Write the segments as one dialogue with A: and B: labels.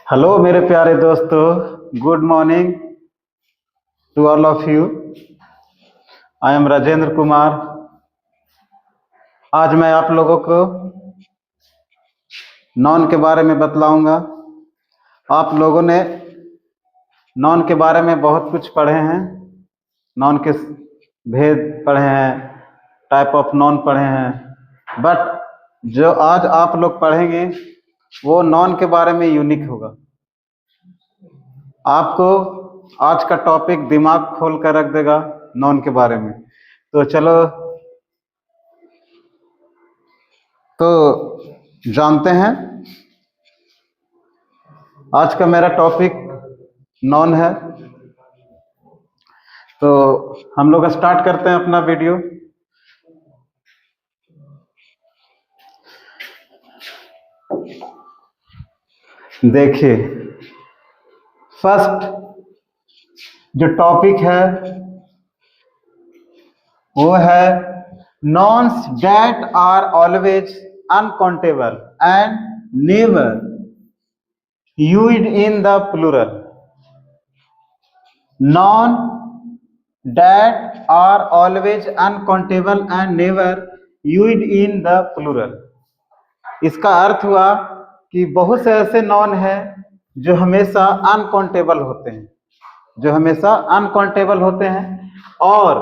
A: Hello मेरे प्यारे दोस्तों, good morning to all of you. I am Rajendra Kumar. आज मैं आप लोगों को नॉन के बारे में बतलाऊंगा। आप लोगों ने नॉन के बारे में बहुत कुछ पढ़े हैं, नॉन के भेद पढ़े हैं, टाइप ऑफ नॉन पढ़े हैं, बट जो आज आप लोग पढ़ेंगे वो नॉन के बारे में यूनिक होगा। आपको आज का टॉपिक दिमाग खोल कर रख देगा नॉन के बारे में। तो चलो तो जानते हैं। आज का मेरा टॉपिक नॉन है, तो हम लोग स्टार्ट करते हैं अपना वीडियो। देखिए, फर्स्ट जो टॉपिक है वो है nouns that are always uncountable and never used in the plural. Nouns that are always uncountable and never used in the plural. इसका अर्थ हुआ कि बहुत से ऐसे नॉन हैं जो हमेशा अनकाउंटेबल होते हैं, जो हमेशा अनकाउंटेबल होते हैं, और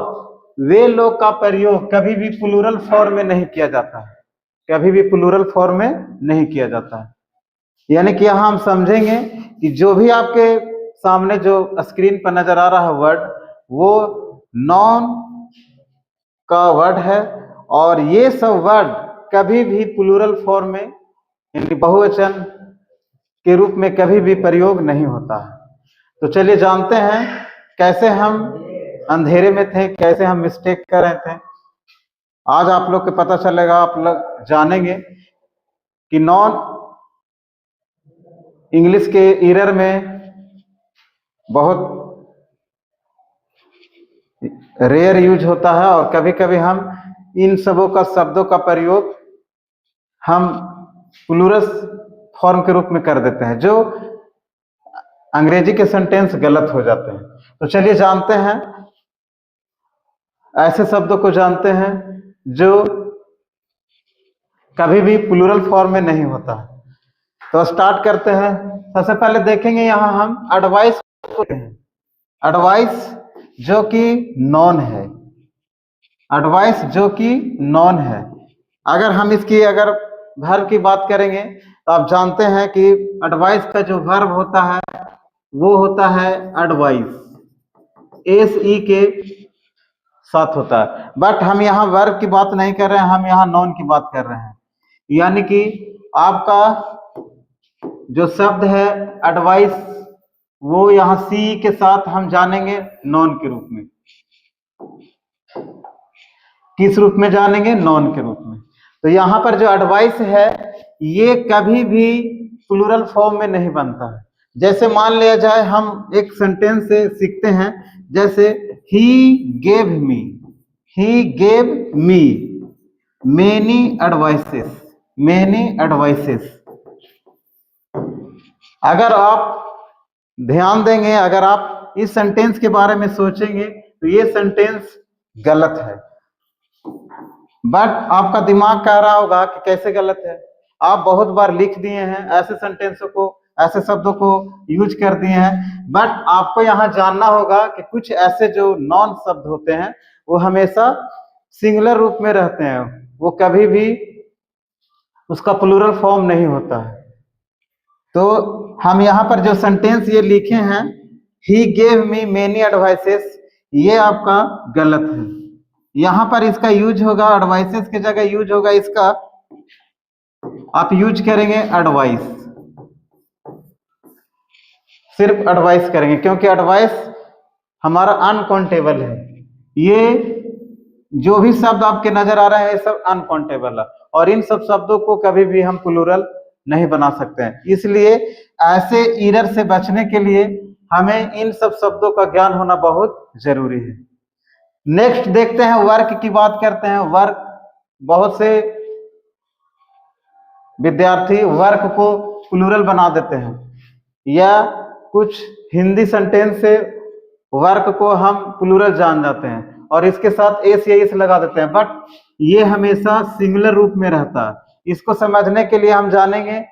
A: वे लोग का प्रयोग कभी भी प्लूरल फॉर्म में नहीं किया जाता है, कभी भी प्लूरल फॉर्म में नहीं किया जाता है। यानी कि यहाँ हम समझेंगे कि जो भी आपके सामने जो स्क्रीन पर नजर आ रहा है वर्ड, वो नॉन का वर्ड है, और ये सब वर्ड कभी भी प्लूरल फॉर्म में यानी बहुवचन के रूप में कभी भी प्रयोग नहीं होता है। तो चलिए जानते हैं कैसे हम अंधेरे में थे, कैसे हम मिस्टेक कर रहे थे। आज आप लोग को पता चलेगा, आप लोग जानेंगे कि नॉन इंग्लिश के ईरर में बहुत रेयर यूज होता है, और कभी कभी हम इन सबों का शब्दों का प्रयोग हम प्लूरल फॉर्म के रूप में कर देते हैं, जो अंग्रेजी के सेंटेंस गलत हो जाते हैं। तो चलिए जानते हैं, ऐसे शब्दों को जानते हैं जो कभी भी प्लूरल फॉर्म में नहीं होता। तो स्टार्ट करते हैं। सबसे पहले देखेंगे यहाँ हम एडवाइस को। एडवाइस जो कि नॉन है, एडवाइस जो कि नॉन है। अगर हम इसकी अगर वर्ब की बात करेंगे तो आप जानते हैं कि एडवाइस का जो वर्ब होता है वो होता है एडवाइस, SE के साथ होता है। बट हम यहाँ वर्ब की बात नहीं कर रहे हैं, हम यहाँ नॉन की बात कर रहे हैं। यानी कि आपका जो शब्द है एडवाइस, वो यहाँ सी के साथ हम जानेंगे नॉन के रूप में। किस रूप में जानेंगे? नॉन के रूप में। तो यहाँ पर जो एडवाइस है ये कभी भी प्लूरल फॉर्म में नहीं बनता है। जैसे मान लिया जाए, हम एक सेंटेंस से सीखते हैं, जैसे he gave me many advices, many advices. अगर आप ध्यान देंगे, अगर आप इस सेंटेंस के बारे में सोचेंगे तो ये सेंटेंस गलत है, बट आपका दिमाग कह रहा होगा कि कैसे गलत है। आप बहुत बार लिख दिए हैं ऐसे सेंटेंसों को, ऐसे शब्दों को यूज कर दिए हैं, बट आपको यहाँ जानना होगा कि कुछ ऐसे जो नॉन शब्द होते हैं वो हमेशा सिंगुलर रूप में रहते हैं, वो कभी भी उसका प्लूरल फॉर्म नहीं होता है। तो हम यहाँ पर जो सेंटेंस ये लिखे हैं, he gave me many advices, ये आपका गलत है। यहाँ पर इसका यूज होगा, एडवाइसेस की जगह यूज होगा इसका, आप यूज करेंगे एडवाइस, सिर्फ एडवाइस करेंगे, क्योंकि एडवाइस हमारा अनकाउंटेबल है। ये जो भी शब्द आपके नजर आ रहे हैं ये सब अनकाउंटेबल है, और इन सब शब्दों को कभी भी हम प्लूरल नहीं बना सकते हैं। इसलिए ऐसे एरर से बचने के लिए हमें इन सब शब्दों का ज्ञान होना बहुत जरूरी है। नेक्स्ट देखते हैं, वर्क की बात करते हैं। वर्क, बहुत से विद्यार्थी वर्क को प्लूरल बना देते हैं, या कुछ हिंदी सेंटेंस से वर्क को हम प्लूरल जान जाते हैं और इसके साथ एस या एस लगा देते हैं, बट ये हमेशा सिंगुलर रूप में रहता है। इसको समझने के लिए हम जानेंगे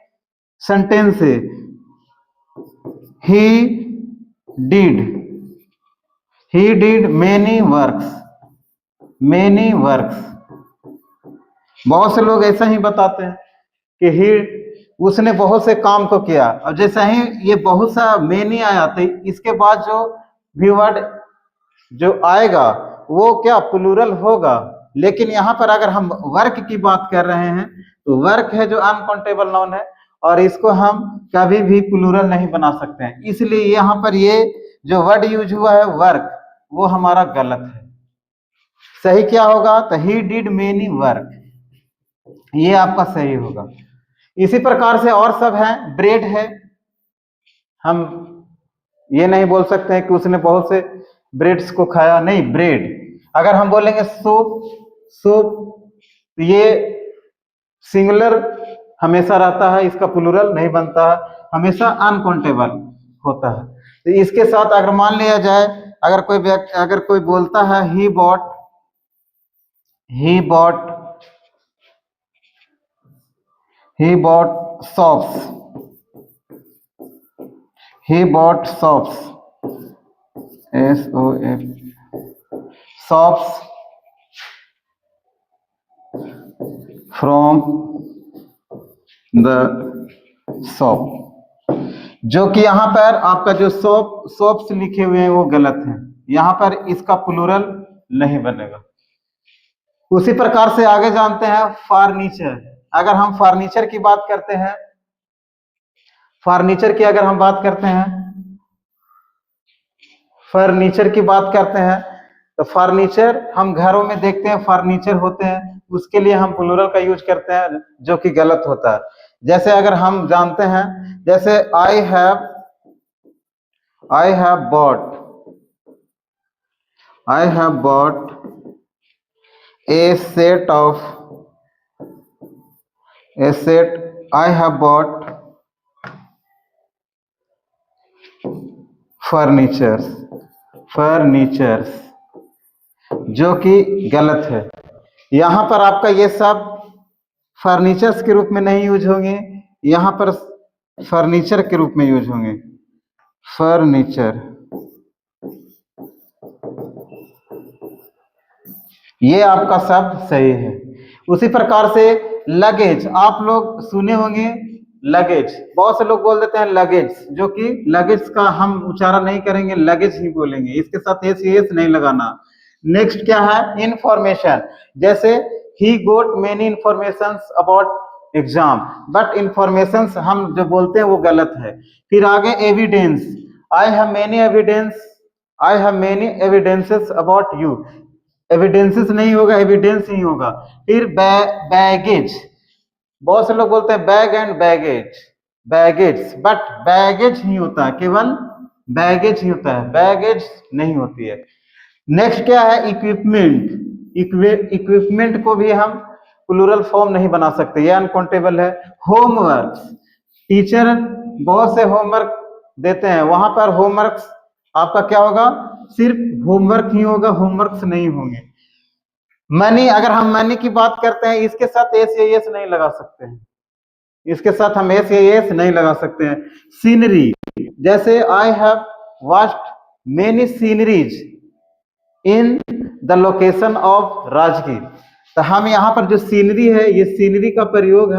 A: सेंटेंस से। He did many works, many works. बहुत से लोग ऐसा ही बताते हैं कि ही, उसने बहुत से काम को किया, और जैसे ही ये बहुत सा मेनी आया तो इसके बाद जो भी वर्ड जो आएगा वो क्या प्लूरल होगा। लेकिन यहाँ पर अगर हम वर्क की बात कर रहे हैं तो वर्क है जो अनकाउंटेबल नाउन है और इसको हम कभी भी प्लूरल नहीं बना सकते हैं। इसलिए यहाँ पर ये जो वर्ड यूज हुआ है वर्क, वो हमारा गलत है। सही क्या होगा? तो ही डिड मेनी वर्क, ये आपका सही होगा। इसी प्रकार से और सब है। ब्रेड है, हम ये नहीं बोल सकते हैं कि उसने बहुत से ब्रेड्स को खाया, नहीं, ब्रेड। अगर हम बोलेंगे सोप, तो ये सिंगुलर हमेशा रहता है, इसका प्लूरल नहीं बनता है, हमेशा अनकाउंटेबल होता है। तो इसके साथ अगर मान लिया जाए, अगर कोई बोलता है he bought soaps, he bought soaps, SOF, soaps from the shop, जो कि यहाँ पर आपका जो सोप्स लिखे हुए हैं वो गलत है, यहाँ पर इसका प्लूरल नहीं बनेगा। उसी प्रकार से आगे जानते हैं फर्नीचर। अगर हम फर्नीचर की बात करते हैं, फर्नीचर की बात करते हैं तो फर्नीचर हम घरों में देखते हैं, फर्नीचर होते हैं, उसके लिए हम प्लूरल का यूज करते हैं जो कि गलत होता है। जैसे अगर हम जानते हैं, जैसे I have bought a set I have bought furnitures, जो कि गलत है। यहाँ पर आपका ये सब फर्नीचर्स के रूप में नहीं यूज होंगे, यहाँ पर फर्नीचर के रूप में यूज होंगे, फर्नीचर। ये आपका शब्द सही है। उसी प्रकार से लगेज, आप लोग सुने होंगे लगेज, बहुत से लोग बोल देते हैं लगेज, जो कि लगेज का हम उच्चारण नहीं करेंगे, लगेज ही बोलेंगे, इसके साथ एस नहीं लगाना। नेक्स्ट क्या है? इंफॉर्मेशन। जैसे ही got many informations about exam, but informations हम जो बोलते हैं वो गलत है। फिर आगे evidence, I have many evidences about you, evidences नहीं होगा, एविडेंस ही होगा। फिर बैगेज, बहुत से लोग बोलते हैं bag and baggage, but baggage ही होता है, केवल बैगेज ही होता है, बैगेज नहीं होती है। नेक्स्ट क्या है? इक्विपमेंट को भी हम प्लूरल फॉर्म नहीं बना सकते, ये अनकाउंटेबल है। होमवर्क, टीचर बहुत से होमवर्क देते हैं, वहां पर होमवर्क आपका क्या होगा? सिर्फ होमवर्क ही होगा, होमवर्क्स नहीं होंगे। मनी, अगर हम मनी की बात करते हैं, इसके साथ एस या एस नहीं लगा सकते हैं, इसके साथ हम एस या एस नहीं लगा सकते हैं। सीनरी, जैसे I have watched many sceneries in the location of Rajgir, तो हम यहाँ पर जो सीनरी है, ये सीनरी का प्रयोग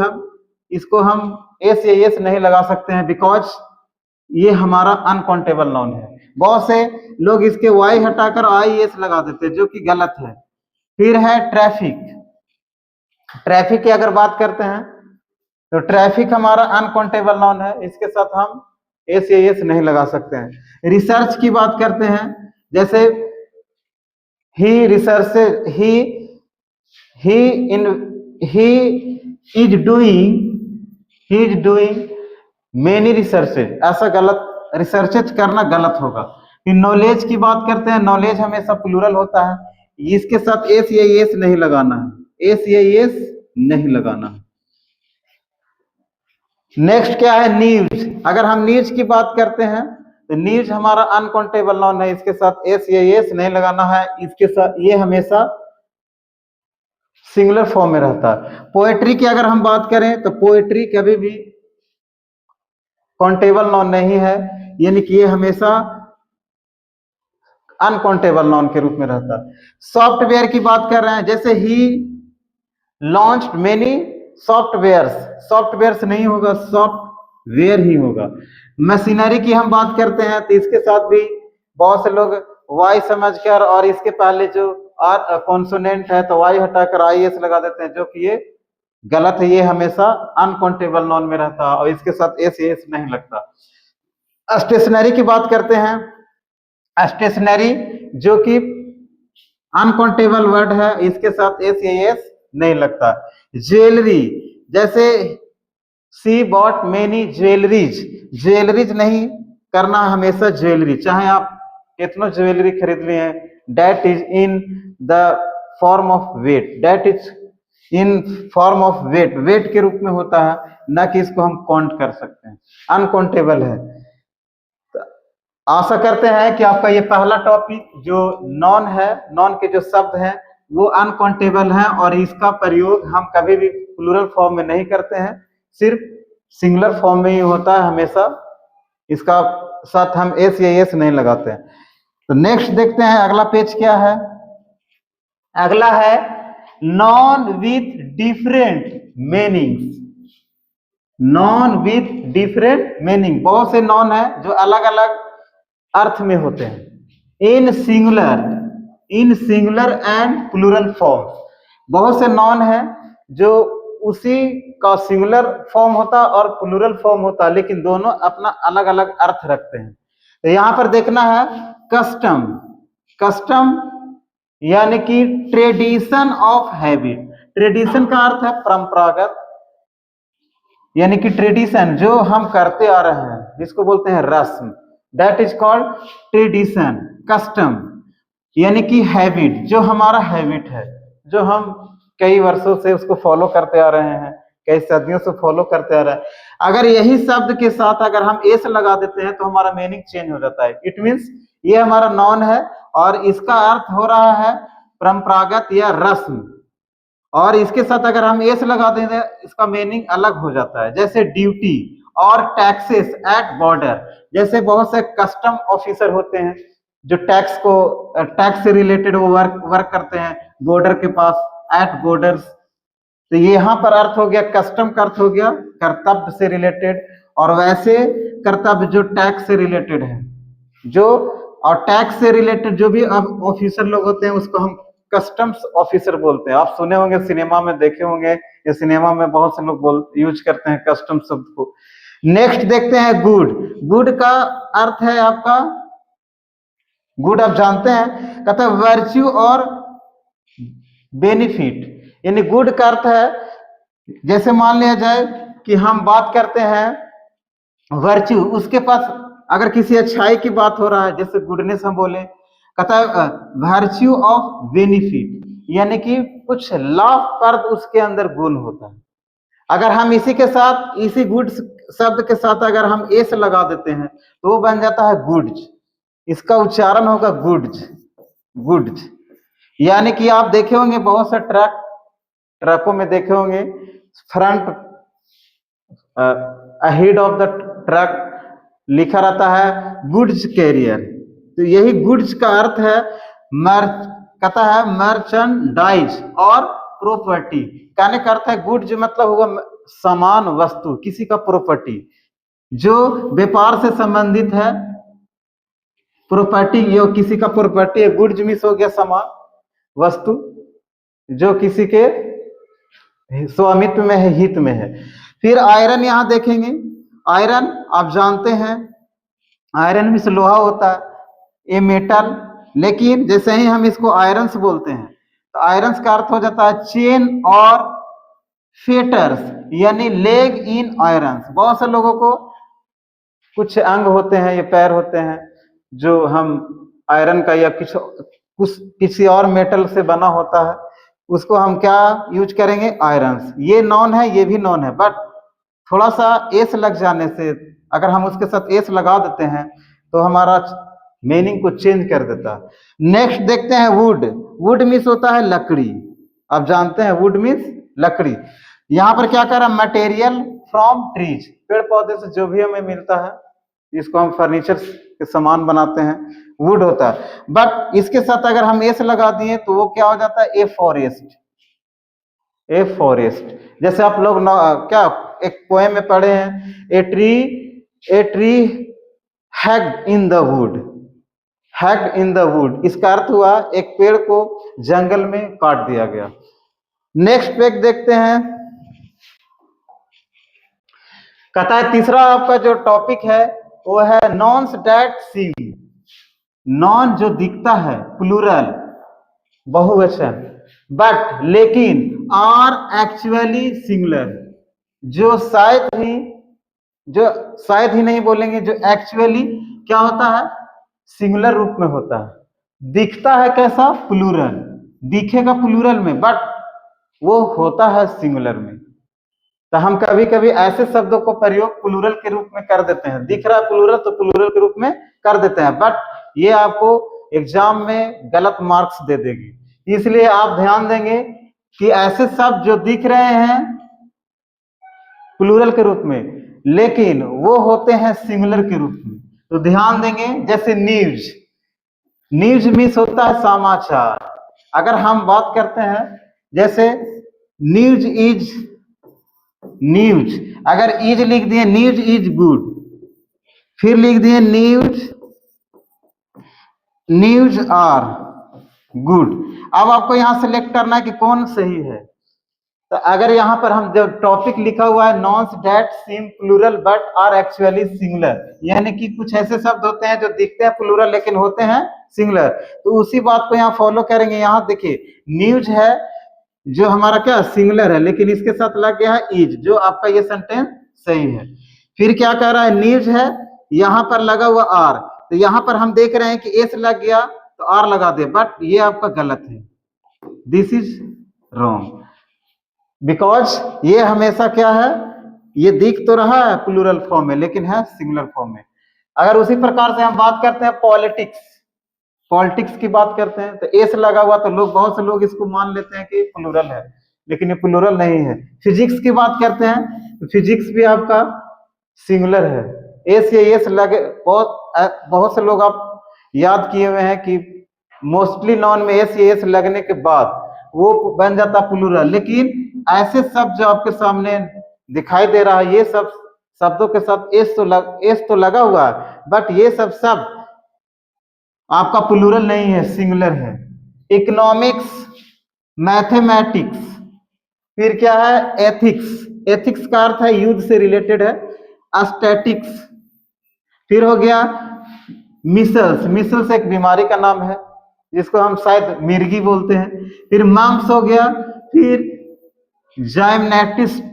A: इसको हम एस या एस नहीं लगा सकते हैं, बिकॉज ये हमारा अनकाउंटेबल नाउन है। बहुत से लोग इसके वाई हटाकर आई एस लगा देते हैं, जो कि गलत है। फिर है ट्रैफिक की अगर बात करते हैं तो ट्रैफिक हमारा अनकाउंटेबल नाउन है, इसके साथ हम एस या एस नहीं लगा सकते हैं। रिसर्च की बात करते हैं, जैसे he is doing many researches, ऐसा गलत, रिसर्चेज करना गलत होगा। फिर नॉलेज की बात करते हैं, नॉलेज हमेशा प्लूरल होता है, इसके साथ एस या एस नहीं लगाना है, एस या एस नहीं लगाना है। नेक्स्ट क्या है, न्यूज। अगर हम न्यूज की बात करते हैं तो न्यूज हमारा अनकाउंटेबल नाउन है, इसके साथ एस या एस नहीं लगाना है, इसके साथ ये हमेशा सिंगुलर फॉर्म में रहता है। पोएट्री की अगर हम बात करें तो पोएट्री कभी भी काउंटेबल नाउन नहीं है, यानी कि ये हमेशा अनकाउंटेबल नाउन के रूप में रहता है। सॉफ्टवेयर की बात कर रहे हैं, जैसे ही लॉन्च्ड मेनी सॉफ्टवेयर्स, सॉफ्टवेयर्स नहीं होगा, सॉफ्टवेयर ही होगा। मशीनरी की हम बात करते हैं तो इसके साथ भी बहुत से लोग वाई समझकर और इसके पहले जो आर कॉन्सोनेंट है तो वाई हटाकर आई एस लगा देते हैं, जो कि ये गलत है। ये हमेशा अनकाउंटेबल नाउन में रहता है और इसके साथ एस एस नहीं लगता। स्टेशनरी की बात करते हैं, स्टेशनरी जो कि अनकाउंटेबल वर्ड है, इसके साथ एस एस नहीं लगता। ज्वेलरी, जैसे सी बॉट मेनी ज्वेलरीज, ज्वेलरीज नहीं करना, हमेशा ज्वेलरी, चाहे आप कितना ज्वेलरी खरीद लिए। Debt is in the form of weight, debt is in form of weight, weight के रूप में होता है, ना कि इसको हम काउंट कर सकते हैं, अनकाउंटेबल है। आशा करते हैं कि आपका ये पहला टॉपिक जो नॉन है, नॉन के जो शब्द हैं वो अनकाउंटेबल हैं और इसका प्रयोग हम कभी भी प्लूरल फॉर्म में नहीं करते हैं, सिर्फ सिंगुलर फॉर्म में ही होता है हमेशा। इसका साथ हम एस या एस नहीं लगाते हैं। तो नेक्स्ट देखते हैं अगला पेज क्या है। अगला है non with different meanings, non with different meaning. बहुत से नॉन है जो अलग अलग अर्थ में होते हैं। In singular and plural form, बहुत से नॉन है जो उसी का सिंगुलर फॉर्म होता और प्लूरल फॉर्म होता, लेकिन दोनों अपना अलग अलग अर्थ रखते हैं। तो यहां पर देखना है कस्टम, कस्टम यानी कि ट्रेडिशन ऑफ हैबिट, ट्रेडिशन का अर्थ है परंपरागत, यानी कि ट्रेडिशन जो हम करते आ रहे हैं जिसको बोलते हैं रस्म, that is called tradition. Custom यानी कि हैबिट, जो हमारा हैबिट है, जो हम कई वर्षों से उसको फॉलो करते आ रहे हैं, कई सदियों से फॉलो करते आ रहे हैं। अगर यही शब्द के साथ अगर हम एस लगा देते हैं तो हमारा मीनिंग चेंज हो जाता है। इट मीन्स ये हमारा नॉन है और इसका अर्थ हो रहा है परंपरागत या रस्म, और इसके साथ अगर हम एस लगा दें इसका मीनिंग अलग हो जाता है। जैसे ड्यूटी और टैक्सेस एट बॉर्डर, जैसे बहुत से कस्टम ऑफिसर होते हैं जो टैक्स को, टैक्स से रिलेटेड वो वर्क करते हैं बॉर्डर के पास, एट बॉर्डर्स। तो ये यहाँ पर अर्थ हो गया, कस्टम का अर्थ हो गया कर्तव्य से रिलेटेड, और वैसे कर्तव्य जो टैक्स से रिलेटेड है, जो और टैक्स से रिलेटेड जो भी ऑफिसर लोग होते हैं उसको हम कस्टम्स ऑफिसर बोलते हैं। आप सुने होंगे, सिनेमा में देखे होंगे, या सिनेमा में बहुत से लोग यूज करते हैं कस्टम शब्द को। नेक्स्ट देखते हैं गुड। गुड का अर्थ है आपका, गुड आप जानते हैं, कहता है वर्च्यू और बेनिफिट, यानी गुड का अर्थ है, जैसे मान लिया जाए कि हम बात करते हैं वर्च्यू, उसके पास अगर किसी अच्छाई की बात हो रहा है, जैसे गुडनेस हम बोले, कहता है वर्च्यू ऑफ बेनिफिट, यानी कि कुछ लाभप्रद उसके अंदर गुण होता है। अगर हम इसी के साथ, इसी गुड शब्द के साथ अगर हम एस लगा देते हैं तो वो बन जाता है गुड्स, इसका उच्चारण होगा गुड्स, गुड्स। यानी कि आप देखे होंगे बहुत से ट्रकों में देखे होंगे front ahead of the truck लिखा रहता है गुड्स कैरियर। तो यही गुड्स का अर्थ है कहता है मर्चेंडाइज और प्रॉपर्टी। कहने का अर्थ है गुड्स मतलब होगा सामान, वस्तु, किसी का प्रॉपर्टी जो व्यापार से संबंधित है। प्रॉपर्टी ये किसी का प्रॉपर्टी है, गुड्स मिस हो गया सामान, वस्तु जो किसी के स्वामित्व में है, हित में है। फिर आयरन यहां देखेंगे, आयरन आप जानते हैं आयरन भी लोहा होता है, ये मेटल, लेकिन जैसे ही हम इसको आयरन से बोलते हैं तो आयरन का अर्थ हो जाता है चेन और फेटर्स, यानी लेग इन आयरन। बहुत से लोगों को कुछ अंग होते हैं, ये पैर होते हैं जो हम आयरन का या किसी और मेटल से बना होता है, उसको हम क्या यूज करेंगे, आयरन। ये नॉन है, ये भी नॉन है, बट थोड़ा सा एस लग जाने से, अगर हम उसके साथ एस लगा देते हैं तो हमारा मीनिंग को चेंज कर देता है। नेक्स्ट देखते हैं वुड। वुड मीन्स होता है लकड़ी, आप जानते हैं वुड मीन्स लकड़ी। यहाँ पर क्या कर रहा है, मटेरियल फ्रॉम ट्रीज, पेड़ पौधे से जो भी हमें मिलता है इसको हम फर्नीचर के सामान बनाते हैं, वुड होता है। बट इसके साथ अगर हम एस लगा दिए तो वो क्या हो जाता है, ए फॉरेस्ट। ए फॉरेस्ट, जैसे आप लोग क्या एक पोएम में पढ़े हैं, a tree hugged in the wood, hugged in the wood, इसका अर्थ हुआ एक पेड़ को जंगल में काट दिया गया। नेक्स्ट पेज देखते हैं, कहता है तीसरा आपका जो टॉपिक है वो है नॉन्स डैट सीम। नॉन जो दिखता है, प्लूरल बहुवचन, बट लेकिन आर एक्चुअली सिंगुलर, जो शायद ही नहीं बोलेंगे, जो एक्चुअली क्या होता है, सिंगुलर रूप में होता है। दिखता है कैसा, प्लूरल, दिखेगा प्लूरल में बट वो होता है सिंगुलर में। तो हम कभी कभी ऐसे शब्दों को प्रयोग प्लूरल के रूप में कर देते हैं, दिख रहा है प्लूरल तो प्लूरल के रूप में कर देते हैं, बट ये आपको एग्जाम में गलत मार्क्स दे देगी। इसलिए आप ध्यान देंगे कि ऐसे शब्द जो दिख रहे हैं प्लूरल के रूप में लेकिन वो होते हैं सिंगुलर के रूप में, तो ध्यान देंगे। जैसे न्यूज, न्यूज मीन्स होता है समाचार। अगर हम बात करते हैं जैसे न्यूज इज, न्यूज अगर इज लिख दिए, न्यूज इज गुड, फिर लिख दिए न्यूज आर गुड। अब आपको यहां सेलेक्ट करना है कि कौन सही है। तो अगर यहां पर हम जो टॉपिक लिखा हुआ है nouns that seem plural but are actually singular, यानी कि कुछ ऐसे शब्द होते हैं जो दिखते हैं प्लूरल लेकिन होते हैं सिंगुलर, तो उसी बात को यहाँ फॉलो करेंगे। यहाँ देखिए न्यूज है जो हमारा क्या सिंगुलर है लेकिन इसके साथ लग गया है इज, जो आपका ये सेंटेंस सही है। फिर क्या कह रहा है, न्यूज है यहां पर लगा हुआ आर, तो यहां पर हम देख रहे हैं कि एस लग गया तो आर लगा दे, बट ये आपका गलत है, दिस इज रॉन्ग, बिकॉज ये हमेशा क्या है, ये दिख तो रहा है प्लूरल फॉर्म में लेकिन है सिंगुलर फॉर्म में। अगर उसी प्रकार से हम बात करते हैं पॉलिटिक्स, पॉलिटिक्स की बात करते हैं तो एस लगा हुआ तो लोग, बहुत से लोग इसको मान लेते हैं कि प्लूरल है लेकिन ये प्लूरल नहीं है। फिजिक्स की बात करते हैं तो फिजिक्स भी आपका सिंगुलर है, एस या एस लगे, बहुत से लोग आप याद किए हुए हैं कि मोस्टली नॉन में एस या एस लगने के बाद वो बन जाता प्लूरल, लेकिन ऐसे शब्द जो आपके सामने दिखाई दे रहा है ये सब शब्दों के साथ एस तो लगा हुआ है बट ये सब शब्द आपका प्लूरल नहीं है, सिंगुलर है। इकोनॉमिक्स, मैथमेटिक्स, फिर क्या है एथिक्स, एथिक्स का अर्थ है युद्ध से रिलेटेड है। एस्थेटिक्स, फिर हो गया मिसल्स, मिसल्स एक बीमारी का नाम है जिसको हम शायद मिर्गी बोलते हैं। फिर मम्स हो गया, फिर जाइमनैटिस्ट,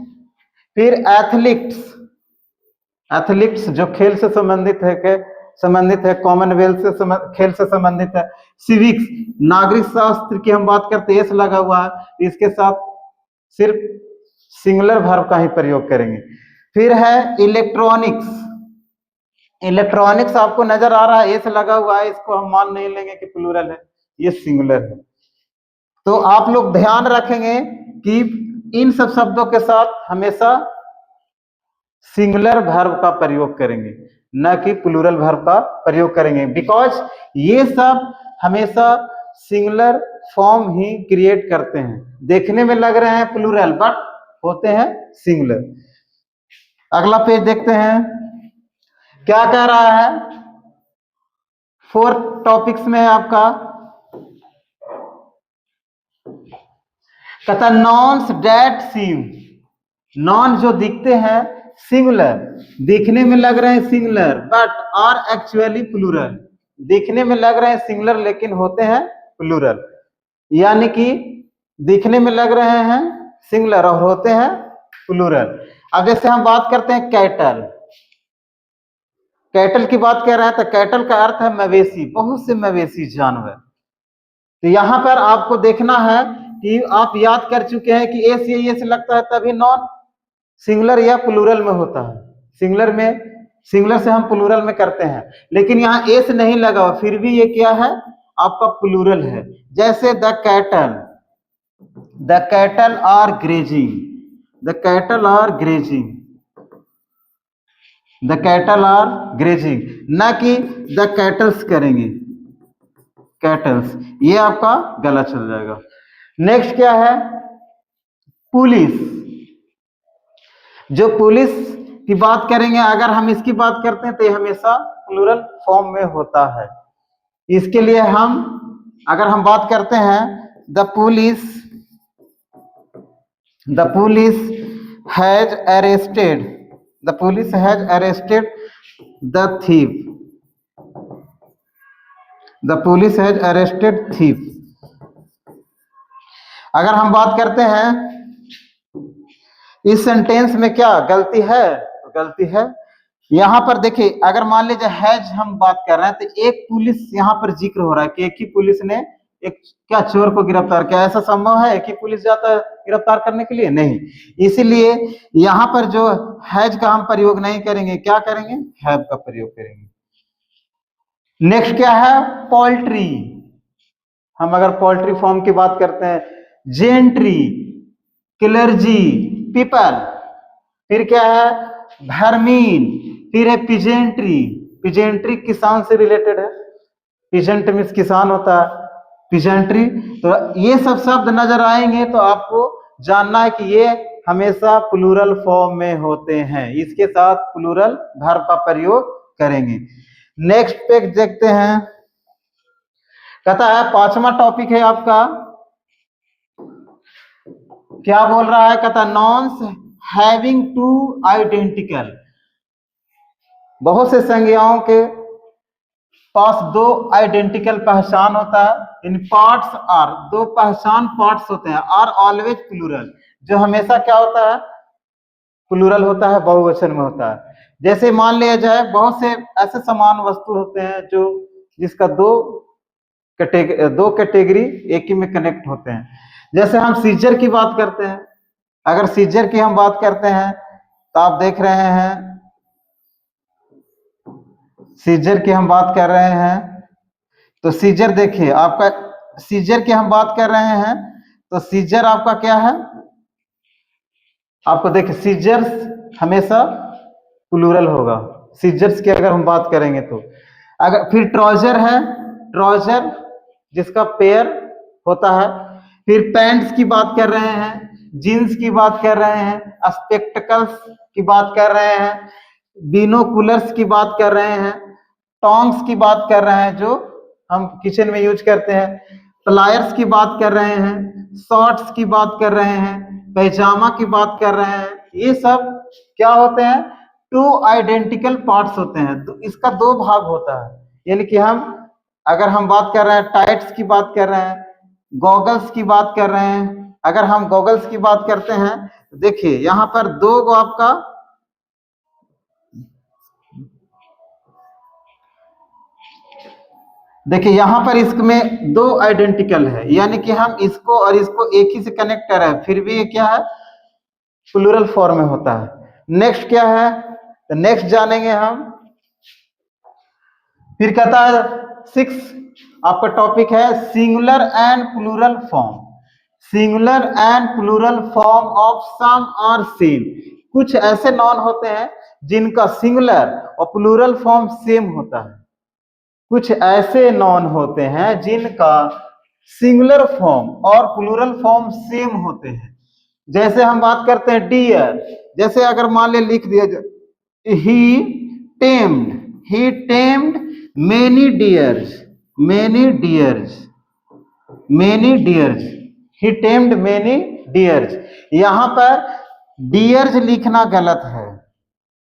A: फिर एथलीट्स, एथलीट्स जो खेल से संबंधित है, कॉमनवेल्थ से खेल से संबंधित है। सिविक्स, नागरिक शास्त्र की हम बात करते हैं, एस लगा हुआ है, इसके साथ सिर्फ सिंगुलर वर्ब का ही प्रयोग करेंगे। फिर है इलेक्ट्रॉनिक्स, इलेक्ट्रॉनिक्स आपको नजर आ रहा है एस लगा हुआ है, इसको हम मान नहीं लेंगे कि प्लूरल है, ये सिंगुलर है। तो आप लोग ध्यान रखेंगे कि इन सब शब्दों के साथ हमेशा सिंगुलर वर्ब का प्रयोग करेंगे, न कि प्लूरल वर्ब का प्रयोग करेंगे, बिकॉज ये सब हमेशा सिंगुलर फॉर्म ही क्रिएट करते हैं। देखने में लग रहे हैं प्लूरल बट होते हैं सिंगुलर। अगला पेज देखते हैं क्या कह रहा है, 4 टॉपिक्स में आपका कहता नॉन्स डैट सीम, नॉन जो दिखते हैं सिंगुलर, दिखने में लग रहे हैं singular but are actually plural, दिखने में लग रहे हैं सिंगुलर लेकिन होते हैं प्लूरल, यानी कि दिखने में लग रहे हैं सिंगुलर और होते हैं प्लूरल। अब जैसे हम बात करते हैं कैटल, कैटल की बात कर रहे हैं तो कैटल का अर्थ है मवेशी, बहुत से मवेशी जानवर। तो यहां पर आपको देखना है कि आप याद कर चुके हैं कि एस या एस लगता है तभी नॉन, सिंगुलर या प्लूरल में होता है। सिंगुलर से हम प्लूरल में करते हैं, लेकिन यहाँ एस नहीं लगा हुआ, फिर भी ये क्या है, आपका प्लूरल है। जैसे the cattle are grazing, the cattle are grazing, the cattle are grazing, ना कि द कैटल्स करेंगे, कैटल्स, ये आपका गला चल जाएगा। नेक्स्ट क्या है, पुलिस। जो पुलिस की बात करेंगे, अगर हम इसकी बात करते हैं तो ये हमेशा प्लूरल फॉर्म में होता है। इसके लिए हम अगर हम बात करते हैं, the police has arrested, the police has arrested the thief, the police has arrested thief. अगर हम बात करते हैं इस सेंटेंस में क्या गलती है, गलती है यहां पर देखिए, अगर मान लीजिए हैज हम बात कर रहे हैं तो एक पुलिस यहां पर जिक्र हो रहा है कि एक ही पुलिस ने एक क्या चोर को गिरफ्तार किया। ऐसा संभव है कि पुलिस जाता है गिरफ्तार करने के लिए? नहीं। इसीलिए यहां पर जो हैज का हम प्रयोग नहीं करेंगे, क्या करेंगे, हैव का प्रयोग करेंगे। नेक्स्ट क्या है, पोल्ट्री। हम अगर पोल्ट्री फॉर्म की बात करते हैं, जेंट्री, क्लर्जी, पीपल, फिर क्या है, भरमीन, फिर है पिजेंट्री। पिजेंट्री किसान से रिलेटेड है, पिजेंट मीन्स किसान होता है, पिजेंट्री। तो ये सब शब्द नजर आएंगे तो आपको जानना है कि ये हमेशा प्लूरल फॉर्म में होते हैं, इसके साथ प्लूरल वर्ब का प्रयोग करेंगे। नेक्स्ट पेज देखते हैं, कहता है 5वां टॉपिक है आपका, क्या बोल रहा है, कहता नॉन्स हैविंग टू आइडेंटिकल। बहुत से संज्ञाओं के पास दो आइडेंटिकल पहचान होता है। इन पार्ट्स आर, दो पहचान पार्ट्स होते हैं, आर ऑलवेज प्लूरल, जो हमेशा क्या होता है, प्लूरल होता है, बहुवचन में होता है। जैसे मान लिया जाए बहुत से ऐसे समान वस्तु होते हैं जो जिसका दो कैटेगरी एक ही में कनेक्ट होते हैं। जैसे हम सीजर की बात करते हैं, अगर सीजर की हम बात करते हैं तो आप देख रहे हैं, सीजर की हम बात कर रहे हैं तो सीजर देखिए आपका, सीजर की हम बात कर रहे हैं तो सीजर आपका क्या है, आपको देखिए सीजर्स हमेशा प्लूरल होगा, सीजर्स की अगर हम बात करेंगे तो। अगर फिर ट्राउजर है, ट्राउजर जिसका पेयर होता है। फिर पैंट्स की बात कर रहे हैं, जीन्स की बात कर रहे हैं, स्पेक्टिकल्स की बात कर रहे हैं, बिनोकुलर्स की बात कर रहे हैं, टोंग्स की बात कर रहे हैं जो हम किचन में यूज करते हैं, प्लायर्स की बात कर रहे हैं, शॉर्ट्स की बात कर रहे हैं, पैजामा की बात कर रहे हैं। ये सब क्या होते हैं, टू आइडेंटिकल पार्ट्स होते हैं। तो इसका दो भाग होता है, यानी कि हम अगर हम बात कर रहे हैं टाइट्स की बात कर रहे हैं, गॉगल्स की बात कर रहे हैं। अगर हम गॉगल्स की बात करते हैं तो देखिए यहां पर दो गो आपका, देखिए यहां पर इसमें दो आइडेंटिकल है, यानी कि हम इसको और इसको एक ही से कनेक्ट कर रहे हैं, फिर भी ये क्या है, प्लूरल फॉर्म में होता है। नेक्स्ट क्या है, तो नेक्स्ट जानेंगे हम। फिर कहता है 6 आपका टॉपिक है singular and plural form, singular and plural form of some और सेम। कुछ ऐसे नॉन होते हैं जिनका सिंगुलर और प्लूरल फॉर्म सेम होता है, कुछ ऐसे नॉन होते हैं जिनका सिंगुलर फॉर्म और प्लूरल फॉर्म सेम होते हैं। जैसे हम बात करते हैं डियर, जैसे अगर मान ले लिख दिया जाए he tamed many deers, many deers, many deers, he tamed many deers. यहां पर डियर्स लिखना गलत है,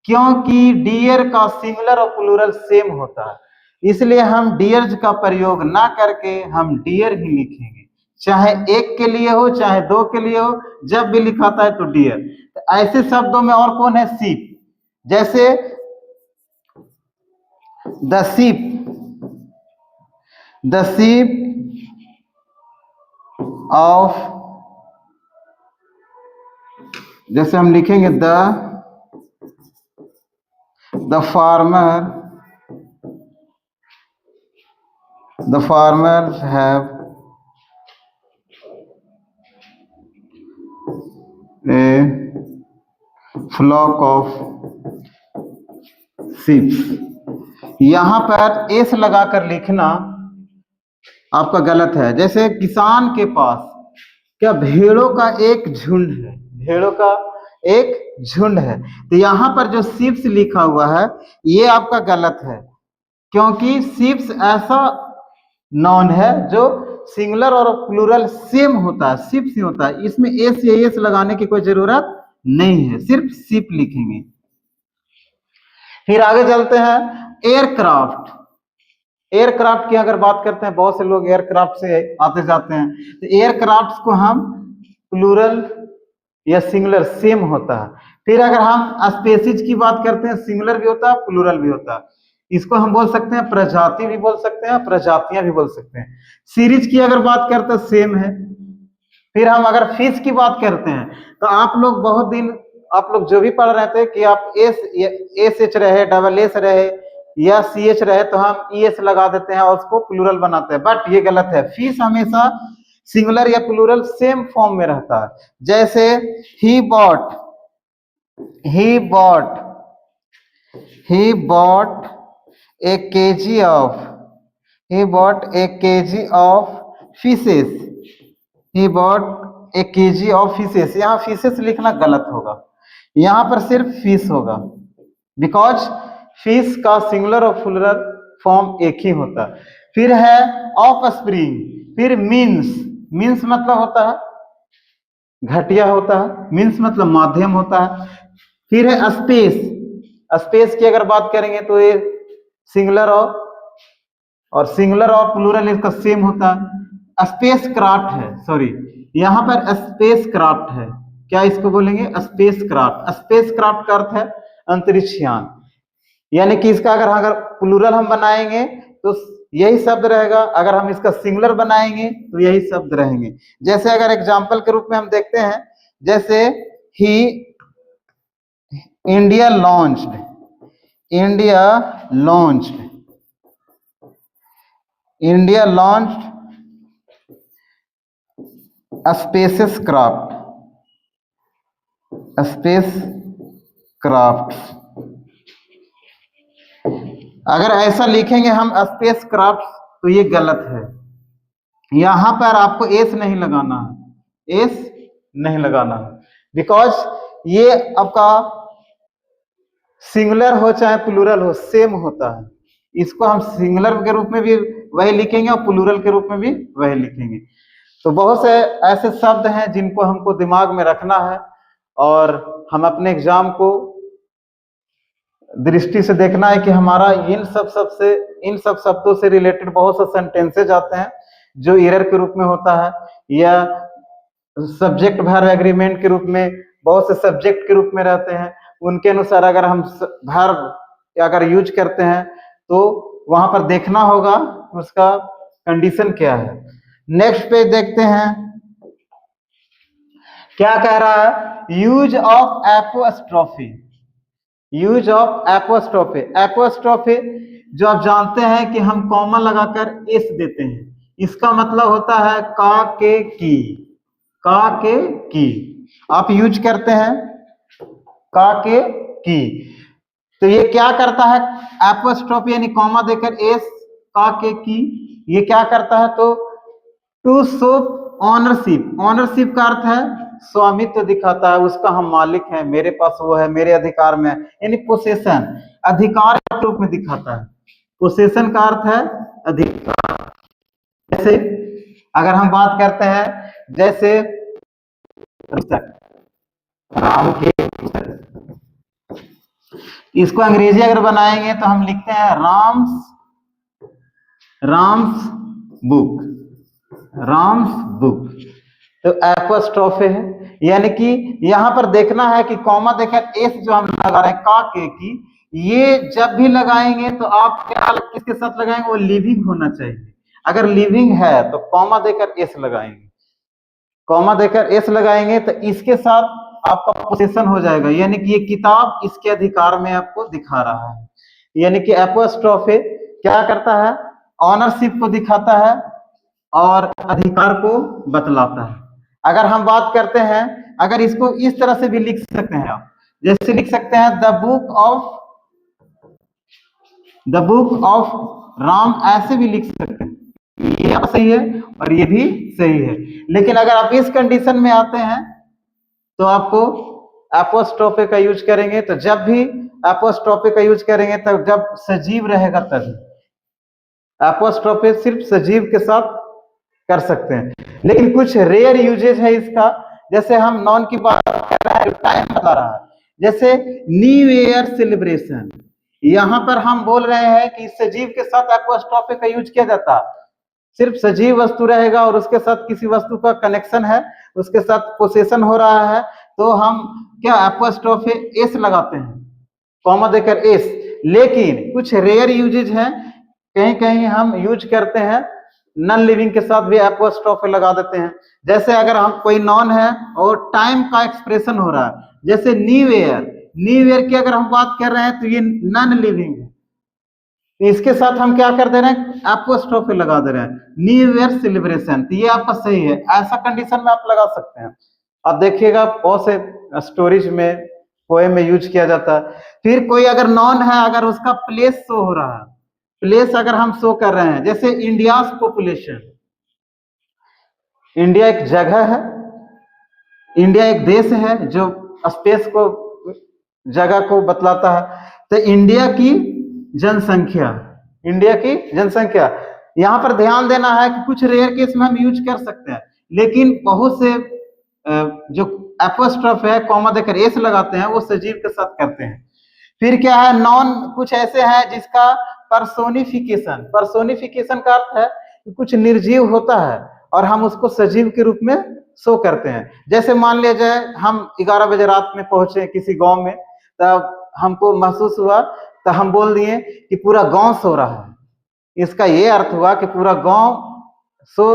A: क्योंकि डियर का सिंगुलर और प्लूरल सेम होता है, इसलिए हम डियर्स का प्रयोग ना करके हम डियर ही लिखेंगे, चाहे एक के लिए हो चाहे दो के लिए हो, जब भी लिखाता है तो डियर। तो ऐसे शब्दों में और कौन है, सीप। जैसे the ship, the ship of जैसे हम लिखेंगे the farmer have a flock of sheep. यहां पर एस लगाकर लिखना आपका गलत है। जैसे किसान के पास क्या भेड़ों का एक झुंड है, भेड़ों का एक झुंड है, तो यहां पर जो शीप्स लिखा हुआ है ये आपका गलत है, क्योंकि शीप्स ऐसा नॉन है जो सिंगुलर और प्लूरल सेम होता है, शीप्स ही होता है। इसमें एस या एस लगाने की कोई जरूरत नहीं है, सिर्फ शीप लिखेंगे। फिर आगे चलते हैं एयरक्राफ्ट। एयरक्राफ्ट की अगर बात करते हैं, बहुत से लोग एयरक्राफ्ट से आते जाते हैं, तो एयरक्राफ्ट को हम प्लूरल या सिंगुलर सेम होता है। फिर अगर हम स्पेसीज की बात करते हैं, सिंगुलर भी होता है प्लूरल भी होता है। इसको हम बोल सकते हैं प्रजाति भी बोल सकते हैं, प्रजातियां भी बोल सकते हैं। सीरीज की अगर बात करते हैं सेम है। फिर हम अगर फिश की बात करते हैं, तो आप लोग बहुत दिन आप लोग जो भी पढ़ रहे थे कि आप एस एच रहे, डबल एस रहे या सी एच रहे, तो हम ई एस लगा देते हैं और उसको प्लूरल बनाते हैं, बट ये गलत है। फिश हमेशा सिंगुलर या प्लूरल सेम फॉर्म में रहता है। जैसे he bought A KG of fishes. He bought A KG of fishes. यहाँ फिशेस लिखना गलत होगा, यहाँ पर सिर्फ फिश होगा, बिकॉज फिश का सिंगुलर और प्लूरल फॉर्म एक ही होता है। फिर है ऑफ स्प्रिंग। फिर मीन्स मतलब होता है घटिया होता है, मीन्स मतलब माध्यम होता है। फिर है स्पेस की अगर बात करेंगे तो ये सिंगुलर और सिंगुलर और प्लूरल इसका सेम होता है। स्पेस क्राफ्ट है, सॉरी यहाँ पर स्पेस क्राफ्ट है, क्या इसको बोलेंगे स्पेस क्राफ्ट। स्पेस क्राफ्ट का अर्थ है अंतरिक्ष यान, यानी कि इसका अगर प्लूरल हम बनाएंगे तो यही शब्द रहेगा, अगर हम इसका सिंगुलर बनाएंगे तो यही शब्द रहेंगे। जैसे अगर एग्जाम्पल के रूप में हम देखते हैं, जैसे ही इंडिया लॉन्च्ड स्पेस क्राफ्ट। अगर ऐसा लिखेंगे हम स्पेस क्राफ्ट तो ये गलत है। यहां पर आपको एस नहीं लगाना है, बिकॉज ये आपका सिंगुलर हो चाहे प्लूरल हो सेम होता है। इसको हम सिंगुलर के रूप में भी वही लिखेंगे और प्लूरल के रूप में भी वही लिखेंगे। तो बहुत से ऐसे शब्द हैं जिनको हमको दिमाग में रखना है, और हम अपने एग्जाम को दृष्टि से देखना है कि हमारा इन सब शब्दों से रिलेटेड बहुत से सेंटेंसेज आते हैं जो एरर के रूप में होता है, या सब्जेक्ट वर्ब एग्रीमेंट के रूप में बहुत से सब्जेक्ट के रूप में रहते हैं। उनके अनुसार अगर हम वर्ब अगर यूज करते हैं तो वहां पर देखना होगा उसका कंडीशन क्या है। नेक्स्ट पेज देखते हैं, क्या कह रहा है, यूज ऑफ एपोस्ट्रोफी जो आप जानते हैं कि हम कॉमा लगाकर एस देते हैं, इसका मतलब होता है का के की आप यूज करते हैं का के की। तो ये क्या करता है, एपोस्ट्रोफी यानी कॉमा देकर एस का के की, ये क्या करता है, तो टू शो ऑनरशिप का अर्थ है स्वामित्व दिखाता है, उसका हम मालिक हैं, मेरे पास वो है, मेरे अधिकार में, यानी पोसेशन अधिकार के रूप में दिखाता है। पोसेशन का अर्थ है अधिकार। जैसे अगर हम बात करते हैं, जैसे राम के, इसको अंग्रेजी अगर बनाएंगे तो हम लिखते हैं राम्स बुक। तो एपोस्ट्रोफे है, यानी कि यहां पर देखना है कि कॉमा देकर एस जो हम लगा रहे हैं का के की, ये जब भी लगाएंगे तो आप क्या किसके साथ लगाएंगे, वो लिविंग होना चाहिए। अगर लिविंग है तो कॉमा देकर एस लगाएंगे, तो इसके साथ आपका पोसेशन हो जाएगा, यानी कि ये किताब इसके अधिकार में आपको दिखा रहा है। यानी कि एपोस्ट्रोफे क्या करता है, ऑनरशिप को दिखाता है और अधिकार को बतलाता है। अगर हम बात करते हैं, अगर इसको इस तरह से भी लिख सकते हैं आप, जैसे लिख सकते हैं द बुक ऑफ राम, ऐसे भी लिख सकते हैं, ये सही है और ये भी सही है। लेकिन अगर आप इस कंडीशन में आते हैं तो आपको एपोस्ट्रोफे का यूज करेंगे, तो जब भी एपोस्ट्रोफे का यूज करेंगे तब जब सजीव रहेगा तभी। एपोस्ट्रोफे सिर्फ सजीव के साथ कर सकते हैं, लेकिन कुछ रेयर यूजेज है इसका। जैसे हम नॉन की बात कर रहे हैं, टाइम बता रहा है, जैसे न्यू ईयर सेलिब्रेशन, यहां पर हम बोल रहे हैं कि सजीव के साथ एपोस्ट्रोफे का यूज किया जाता है। सिर्फ सजीव वस्तु रहेगा और उसके साथ किसी वस्तु का कनेक्शन है, उसके साथ पोसेशन हो रहा है, तो हम क्या एपोस्ट्रोफे एस लगाते हैं, कॉमा देकर एस। लेकिन कुछ रेयर यूजेज हैं, कहीं कहीं हम यूज करते हैं नॉन लिविंग के साथ भी एपोस्ट्रोफे लगा देते हैं। जैसे अगर हम कोई नॉन है और टाइम का एक्सप्रेशन हो रहा है, जैसे न्यू ईयर की अगर हम बात कर रहे हैं तो ये नॉन लिविंग है, इसके साथ हम क्या कर दे रहे हैं, एपोस्ट्रोफे लगा दे रहे हैं, न्यू ईयर सेलिब्रेशन, तो ये आपका सही है। ऐसा कंडीशन में आप लगा सकते हैं। आप देखिएगा बहुत से स्टोरीज में, पोएम में यूज किया जाता है। फिर कोई अगर नॉन है, अगर उसका प्लेस शो हो रहा है, प्लेस अगर हम शो कर रहे हैं, जैसे इंडिया पॉपुलेशन, इंडिया एक जगह है, इंडिया एक देश है जो स्पेस को, जगह को बतलाता है। तो इंडिया की जनसंख्या, यहां पर ध्यान देना है कि कुछ रेयर केस में हम यूज कर सकते हैं, लेकिन बहुत से जो एपोस्ट्रोफ है कॉमा देकर एस लगाते हैं, वो सजीव के साथ करते हैं। फिर क्या है, नॉन कुछ ऐसे हैं जिसका पर्सोनिफिकेशन का अर्थ है कि कुछ निर्जीव होता है और हम उसको सजीव के रूप में शो करते हैं। जैसे मान लिया जाए हम 11 बजे रात में पहुंचे किसी गांव में, तब हमको महसूस हुआ, तो हम बोल दिए कि पूरा गांव सो रहा है। इसका ये अर्थ हुआ कि पूरा गांव सो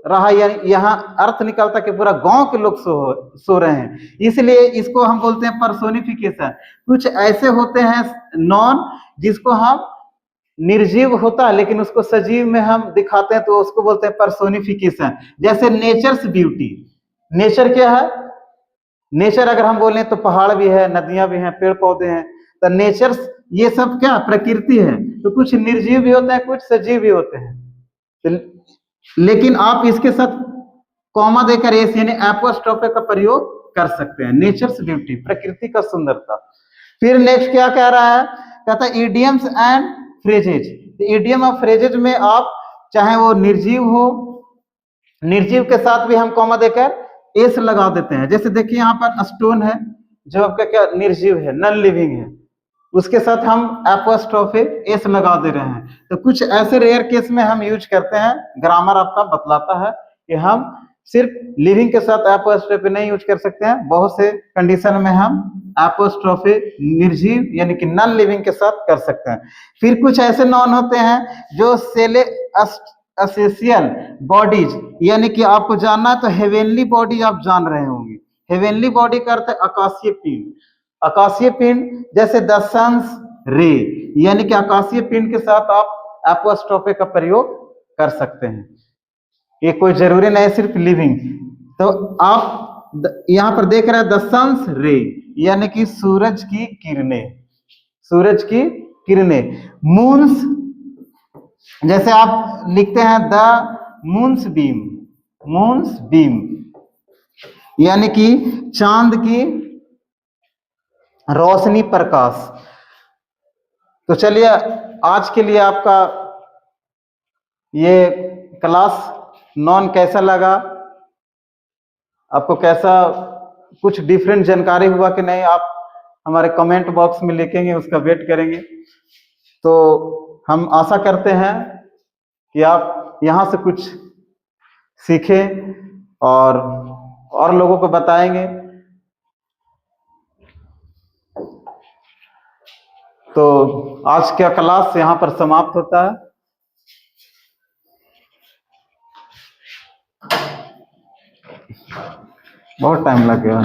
A: रहा, यानी यहाँ अर्थ निकलता कि पूरा गांव के लोग सो रहे हैं, इसलिए इसको हम बोलते हैं पर्सोनिफिकेशन। कुछ ऐसे होते हैं नॉन जिसको हम निर्जीव होता है लेकिन उसको सजीव में हम दिखाते हैं, तो उसको बोलते हैं पर्सोनिफिकेशन। जैसे नेचर्स ब्यूटी, नेचर क्या है, नेचर अगर हम बोलें तो पहाड़ भी है, नदियां भी हैं, पेड़ पौधे हैं, तो नेचर्स ये सब क्या प्रकृति है। तो कुछ निर्जीव भी होते हैं, कुछ सजीव भी होते हैं, तो लेकिन आप इसके साथ कॉमा देकर एस यानी एपोस्ट्रोफे का प्रयोग कर सकते हैं। नेचर्स ब्यूटी, प्रकृति का सुंदरता। फिर नेक्स्ट क्या कह रहा है, कहता है इडियम्स एंड फ्रेजेज। इडियम और फ्रेजेज में आप चाहे वो निर्जीव हो, निर्जीव के साथ भी हम कॉमा देकर एस लगा देते हैं। जैसे देखिए यहाँ पर स्टोन है जो आपका क्या निर्जीव है, नॉन लिविंग है, उसके साथ हम एपोस्ट्रोफे एस लगा दे रहे हैं। तो कुछ ऐसे रेयर केस में हम यूज करते हैं, ग्रामर आपका बतलाता है कि हम सिर्फ लिविंग के साथ एपोस्ट्रोफे नहीं यूज कर सकते हैं, बहुत से कंडीशन में हम एपोस्ट्रोफे निर्जीव यानी कि नॉन लिविंग के साथ कर सकते हैं। फिर कुछ ऐसे नॉन होते हैं जो एसेंशियल बॉडीज, यानी कि आपको जानना है तो हेवेनली बॉडी आप जान रहे होंगे। हेवेनली बॉडी का अर्थ है आकाशीय पिंड। आकाशीय पिंड जैसे द सन्स रे, यानी कि आकाशीय पिंड के साथ आप एपोस्ट्रोफे का प्रयोग कर सकते हैं। ये कोई जरूरी नहीं सिर्फ लिविंग। तो आप यहाँ पर देख रहे हैं द सन्स रे, यानी कि सूरज की किरणें, सूरज की किरणें। मून्स, जैसे आप लिखते हैं the moons beam, moons beam, यानी कि चांद की रोशनी, प्रकाश। तो चलिए आज के लिए आपका ये क्लास नॉन कैसा लगा, आपको कैसा कुछ डिफरेंट जानकारी हुआ कि नहीं, आप हमारे कमेंट बॉक्स में लिखेंगे, उसका वेट करेंगे। तो हम आशा करते हैं कि आप यहाँ से कुछ सीखें और लोगों को बताएंगे। तो आज का क्लास यहाँ पर समाप्त होता है। बहुत टाइम लग गया।